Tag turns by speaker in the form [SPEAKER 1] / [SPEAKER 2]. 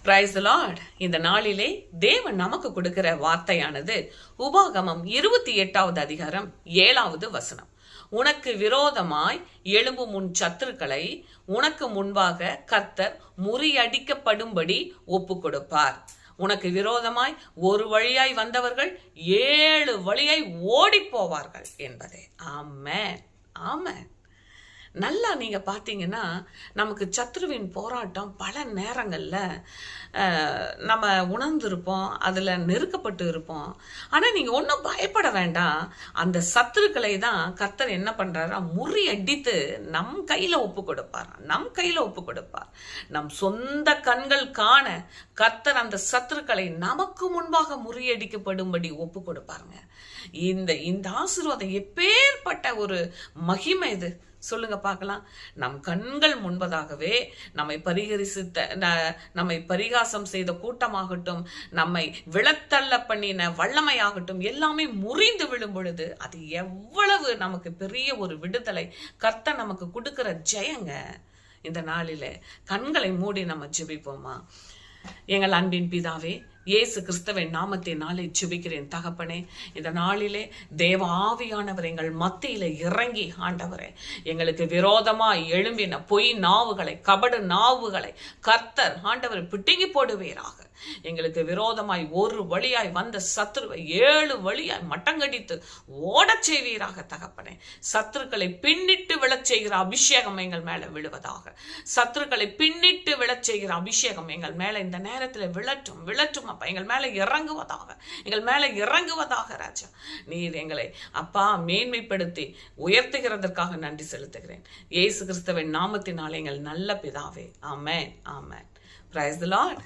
[SPEAKER 1] Price the Lord. இந்த நாளிலே தேவன் நமக்கு கொடுக்கிற வார்த்தையானது உபாகமம் 28வது அதிகாரம் 7வது வசனம். உனக்கு விரோதமாய் எழும்பும் உன் சத்துருக்களை உனக்கு முன்பாக கர்த்தர் முறியடிக்கப்படும்படி ஒப்பு கொடுப்பார். உனக்கு விரோதமாய் ஒரு வழியாய் வந்தவர்கள் 7 வழியாய் ஓடி போவார்கள் என்பதே. ஆமென், ஆமென். நல்லா நீங்க பாத்தீங்கன்னா நமக்கு சத்ருவின் போராட்டம் பல நேரங்கள்ல நம்ம உணர்ந்திருப்போம், அதுல நெருக்கப்பட்டு இருப்போம். ஆனா நீங்க ஒன்றும் பயப்பட வேண்டாம். அந்த சத்துருக்களை தான் கர்த்தர் என்ன பண்றாரா, முறியடித்து நம் கையில ஒப்பு கொடுப்பார். நம் சொந்த கண்கள் காண கர்த்தர் அந்த சத்துருக்களை நமக்கு முன்பாக முறியடிக்கப்படும்படி ஒப்பு கொடுப்பாருங்க. இந்த ஆசீர்வாதம் எப்பேற்பட்ட ஒரு மகிமை இது சொல்லுங்க பார்க்கலாம். நம் கண்கள் முன்பதாகவே நம்மை பரிகாசம் செய்த கூட்டமாகட்டும், நம்மை விழத்தள்ள பண்ணின வல்லமையாகட்டும், எல்லாமே முறிந்து விழும் பொழுது அது எவ்வளவு நமக்கு பெரிய ஒரு விடுதலை, கர்த்தர் நமக்கு கொடுக்கிற ஜெயங்க. இந்த நாளிலே கண்களை மூடி நம்ம ஜெபிப்போமா? எங்கள் அன்பின் பிதாவே, இயேசு கிறிஸ்துவின் நாமத்தினாலே ஜெபிக்கிறேன் தகப்பனே. இந்த நாளிலே தேவ ஆவியானவர் எங்கள் மத்தியில இறங்கி ஆண்டவரே, எங்களுக்கு விரோதமாய் எழும்பின பொய் நாவுகளை, கபடு நாவுகளை கர்த்தர் ஆண்டவரை பிடுங்கி போடுவீராக. எங்களுக்கு விரோதமாய் ஒரு வழியாய் வந்த சத்துருவை 7 வழியாய் மட்டங்கடித்து ஓடச் செய்வீராக தகப்பனே. சத்துருக்களை பின்னிட்டு விழச் செய்கிற அபிஷேகம் எங்கள் மேல விழுவதாக. சத்துருக்களை பின்னிட்டு விழச் செய்கிற அபிஷேகம் எங்கள் மேல இந்த நேரத்தில் விழட்டும் அப்பா. எங்கள் மேல இறங்குவதாக ராஜா. நீர் எங்களை அப்பா மேன்மைப்படுத்தி உயர்த்துகிறதற்காக நன்றி செலுத்துகிறேன். இயேசு கிறிஸ்துவின் நாமத்தினாலே எங்கள் நல்ல பிதாவே. Amen, amen. Praise the Lord.